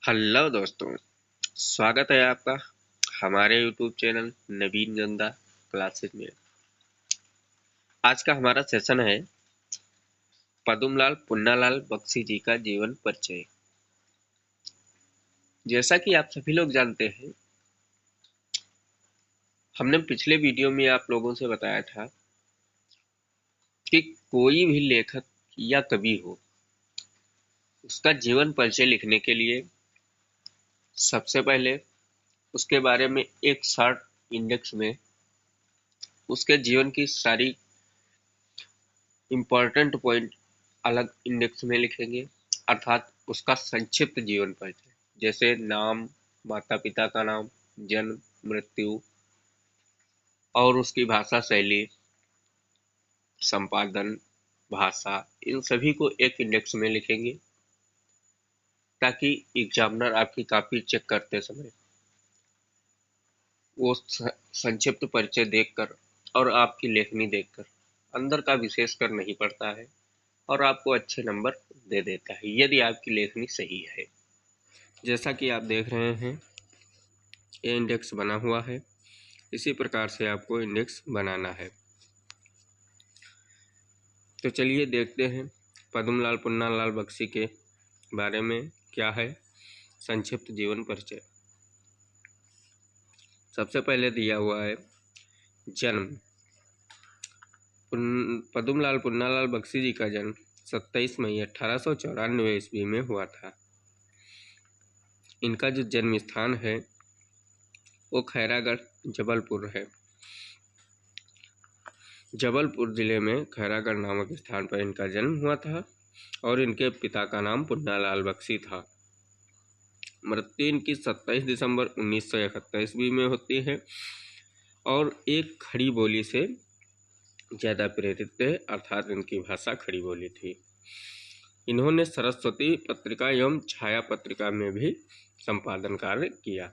Hello दोस्तों, स्वागत है आपका हमारे यूट्यूब चैनल नवीन गंगा क्लासेस में। आज का हमारा सेशन है पद्मलाल पुन्नालाल बख्शी जी का जीवन परिचय। जैसा कि आप सभी लोग जानते हैं, हमने पिछले वीडियो में आप लोगों से बताया था कि कोई भी लेखक या कवि हो, उसका जीवन परिचय लिखने के लिए सबसे पहले उसके बारे में एक शॉर्ट इंडेक्स में उसके जीवन की सारी इम्पोर्टेंट पॉइंट अलग इंडेक्स में लिखेंगे, अर्थात उसका संक्षिप्त जीवन परिचय, जैसे नाम, माता पिता का नाम, जन्म, मृत्यु और उसकी भाषा शैली, संपादन, भाषा, इन सभी को एक इंडेक्स में लिखेंगे ताकि एग्जामिनर आपकी कॉपी चेक करते समय वो संक्षिप्त परिचय देखकर और आपकी लेखनी देखकर अंदर का विशेष कर नहीं पड़ता है और आपको अच्छे नंबर दे देता है यदि आपकी लेखनी सही है। जैसा कि आप देख रहे हैं, ये इंडेक्स बना हुआ है। इसी प्रकार से आपको इंडेक्स बनाना है। तो चलिए देखते हैं पद्मलाल पुन्नालाल बख्शी के बारे में क्या है संक्षिप्त जीवन परिचय। सबसे पहले दिया हुआ है जन्म। पद्मलाल पुन्नालाल बख्शी जी का जन्म 27 मई 1894 ईस्वी में हुआ था। इनका जो जन्म स्थान है वो खैरागढ़ जबलपुर है। जबलपुर जिले में खैरागढ़ नामक स्थान पर इनका जन्म हुआ था और इनके पिता का नाम पुन्नालाल बख्शी था। मृत्यु इनकी 27 दिसंबर 1971 ईस्वी में होती है और एक खड़ी बोली से ज़्यादा प्रेरित थे, अर्थात इनकी भाषा खड़ी बोली थी। इन्होंने सरस्वती पत्रिका एवं छाया पत्रिका में भी संपादन कार्य किया।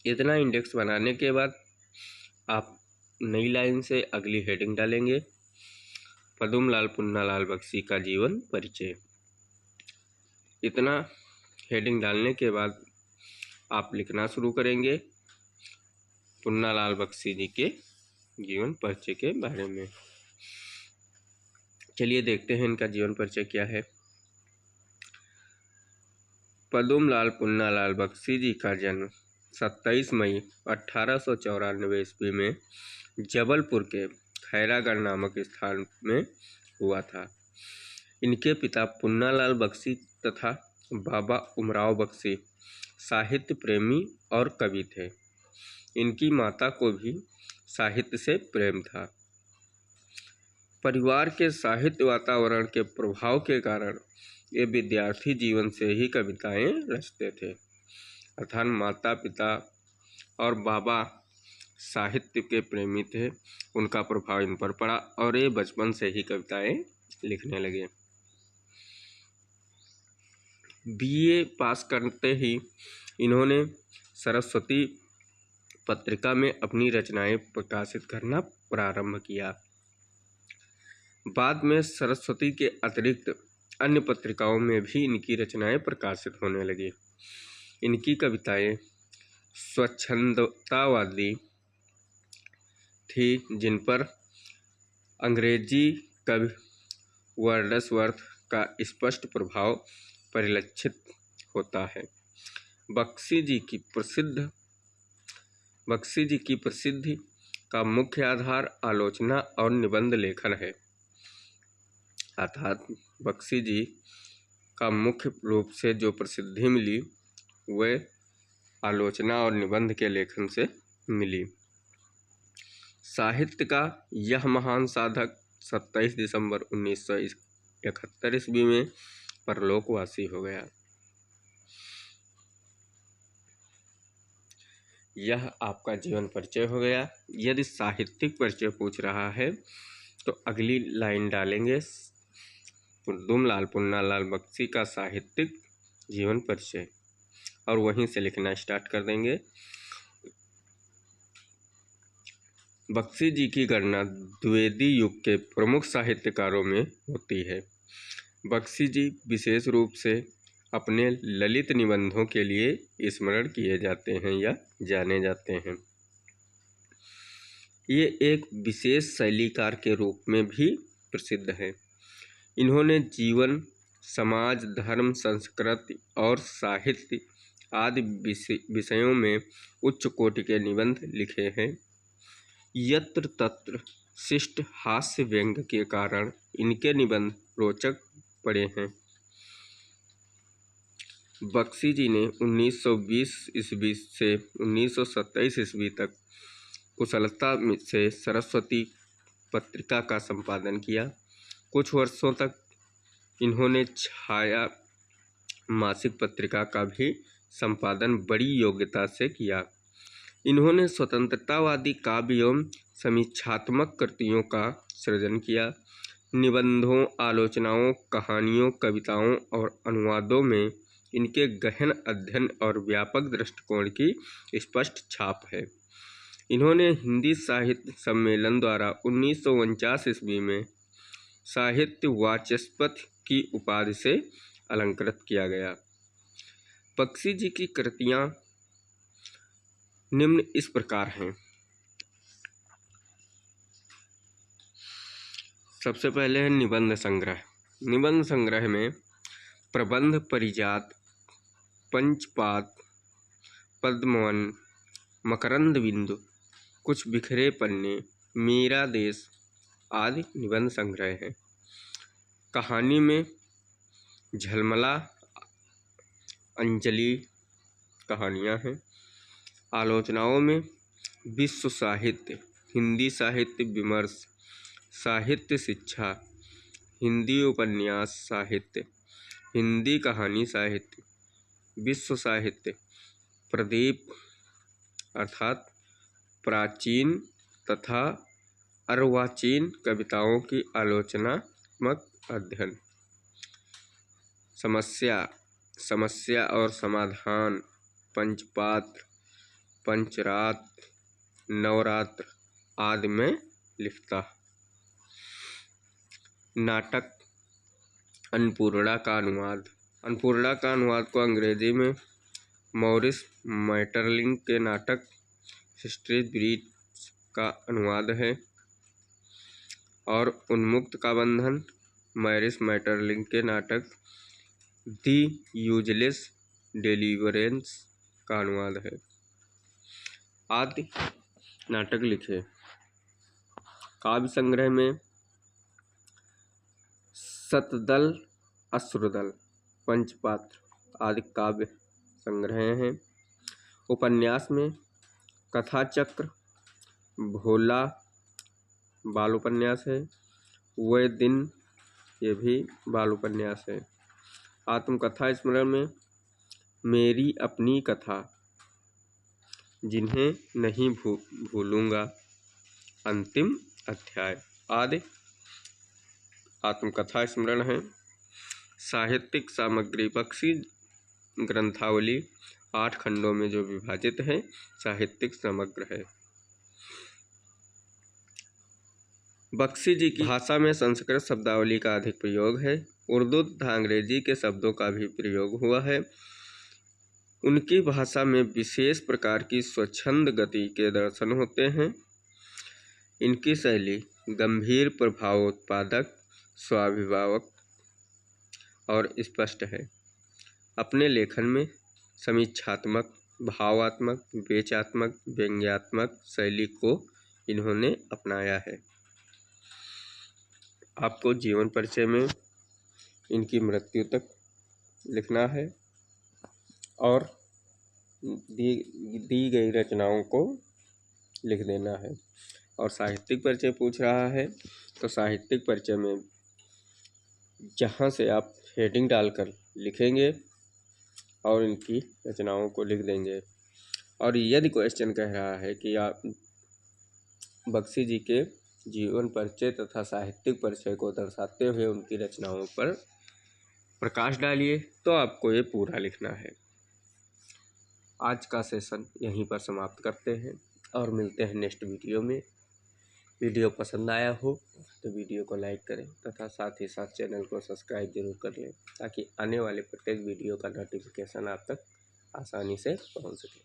इतना इंडेक्स बनाने के बाद आप नई लाइन से अगली हेडिंग डालेंगे, पद्मलाल पुन्नालाल बख्शी का जीवन परिचय। इतना हेडिंग डालने के बाद आप लिखना शुरू करेंगे पुन्नालाल बख्शी जी के जीवन परिचय के बारे में। चलिए देखते हैं इनका जीवन परिचय क्या है। पद्मलाल पुन्नालाल बख्शी जी का जन्म 27 मई 1894 ईस्वी में जबलपुर के खैरागढ़ नामक स्थान में हुआ था। इनके पिता पुन्नालाल बख्शी तथा बाबा उमराव बख्शी साहित्य प्रेमी और कवि थे। इनकी माता को भी साहित्य से प्रेम था। परिवार के साहित्य वातावरण के प्रभाव के कारण ये विद्यार्थी जीवन से ही कविताएं रचते थे, अर्थात माता पिता और बाबा साहित्य के प्रेमी थे, उनका प्रभाव इन पर पड़ा और ये बचपन से ही कविताएं लिखने लगे। बीए पास करते ही इन्होंने सरस्वती पत्रिका में अपनी रचनाएं प्रकाशित करना प्रारंभ किया। बाद में सरस्वती के अतिरिक्त अन्य पत्रिकाओं में भी इनकी रचनाएं प्रकाशित होने लगी। इनकी कविताएं स्वच्छंदतावादी थी, जिन पर अंग्रेजी कवि वर्ड्सवर्थ का स्पष्ट प्रभाव परिलक्षित होता है। बख्शी जी की प्रसिद्धि का मुख्य आधार आलोचना और निबंध लेखन है, अर्थात बख्शी जी का मुख्य रूप से जो प्रसिद्धि मिली वह आलोचना और निबंध के लेखन से मिली। साहित्य का यह महान साधक 27 दिसंबर 1971 ईस्वी में परलोकवासी हो गया। यह आपका जीवन परिचय हो गया। यदि साहित्यिक परिचय पूछ रहा है तो अगली लाइन डालेंगे पद्मलाल पुन्नालाल बख्शी का साहित्यिक जीवन परिचय और वहीं से लिखना स्टार्ट कर देंगे। बख्शी जी की गणना द्विवेदी युग के प्रमुख साहित्यकारों में होती है। बख्शी जी विशेष रूप से अपने ललित निबंधों के लिए स्मरण किए जाते हैं या जाने जाते हैं। ये एक विशेष शैलीकार के रूप में भी प्रसिद्ध है। इन्होंने जीवन, समाज, धर्म, संस्कृति और साहित्य आदि विषयों में उच्च कोटि के निबंध लिखे हैं। यत्र तत्र शिष्ट हास्य व्यंग के कारण इनके निबंध रोचक पड़े हैं। बख्शी जी ने 1920 ईस्वी से 1927 ईस्वी तक कुशलता से सरस्वती पत्रिका का संपादन किया। कुछ वर्षों तक इन्होंने छाया मासिक पत्रिका का भी संपादन बड़ी योग्यता से किया। इन्होंने स्वतंत्रतावादी काव्य एवं समीक्षात्मक कृतियों का सृजन किया। निबंधों, आलोचनाओं, कहानियों, कविताओं और अनुवादों में इनके गहन अध्ययन और व्यापक दृष्टिकोण की स्पष्ट छाप है। इन्होंने हिंदी साहित्य सम्मेलन द्वारा 1949 ईस्वी में साहित्य वाचस्पति की उपाधि से अलंकृत किया गया। बख्शी जी की कृतियां निम्न इस प्रकार हैं। सबसे पहले है निबंध संग्रह। निबंध संग्रह में प्रबंध, परिजात, पंचपात, पद्मवन, मकरंद बिंदु, कुछ बिखरे पन्ने, मेरा देश आदि निबंध संग्रह हैं। कहानी में झलमला, अंजलि कहानियाँ हैं। आलोचनाओं में विश्व साहित्य, हिंदी साहित्य विमर्श, साहित्य शिक्षा, हिंदी उपन्यास साहित्य, हिंदी कहानी साहित्य, विश्व साहित्य, प्रदीप अर्थात प्राचीन तथा अर्वाचीन कविताओं की आलोचनात्मक अध्ययन, समस्या और समाधान, पंचपात्र, पंचरात्र, नवरात्र आदि में लिखता। नाटक अन्नपूर्णा का अनुवाद। अन्नपूर्णा का अनुवाद को अंग्रेजी में मॉरिस मैटरलिंग के नाटक हिस्ट्री ब्रीड का अनुवाद है और उन्मुक्त का बंधन मॉरिस मैटरलिंग के नाटक दी यूजलेस डेलीवरेंस का अनुवाद है। आदि नाटक लिखे। काव्य संग्रह में शतदल, अश्रुदल, पंचपात्र आदि काव्य संग्रह हैं। उपन्यास में कथा चक्र, भोला बाल उपन्यास है, वह दिन ये भी बाल उपन्यास है। आत्मकथा स्मरण में मेरी अपनी कथा, जिन्हें नहीं भूलूंगा, अंतिम अध्याय आदि आत्मकथा स्मरण है। साहित्यिक सामग्री। बख्शी ग्रंथावली 8 खंडों में जो विभाजित है साहित्यिक समग्र है। बख्शी जी की भाषा में संस्कृत शब्दावली का अधिक प्रयोग है। उर्दू तथा अंग्रेजी के शब्दों का भी प्रयोग हुआ है। उनकी भाषा में विशेष प्रकार की स्वच्छंद गति के दर्शन होते हैं। इनकी शैली गंभीर, प्रभावोत्पादक, स्वाभिभावक और स्पष्ट है। अपने लेखन में समीक्षात्मक, भावात्मक, विवेचात्मक, व्यंग्यात्मक शैली को इन्होंने अपनाया है। आपको जीवन परिचय में इनकी मृत्यु तक लिखना है और दी गई रचनाओं को लिख देना है। और साहित्यिक परिचय पूछ रहा है तो साहित्यिक परिचय में जहाँ से आप हेडिंग डालकर लिखेंगे और इनकी रचनाओं को लिख देंगे। और यदि क्वेश्चन कह रहा है कि आप बख्शी जी के जीवन परिचय तथा साहित्यिक परिचय को दर्शाते हुए उनकी रचनाओं पर प्रकाश डालिए, तो आपको ये पूरा लिखना है। आज का सेशन यहीं पर समाप्त करते हैं और मिलते हैं नेक्स्ट वीडियो में। वीडियो पसंद आया हो तो वीडियो को लाइक करें तथा साथ ही साथ चैनल को सब्सक्राइब जरूर कर लें ताकि आने वाले प्रत्येक वीडियो का नोटिफिकेशन आप तक आसानी से पहुंच सके।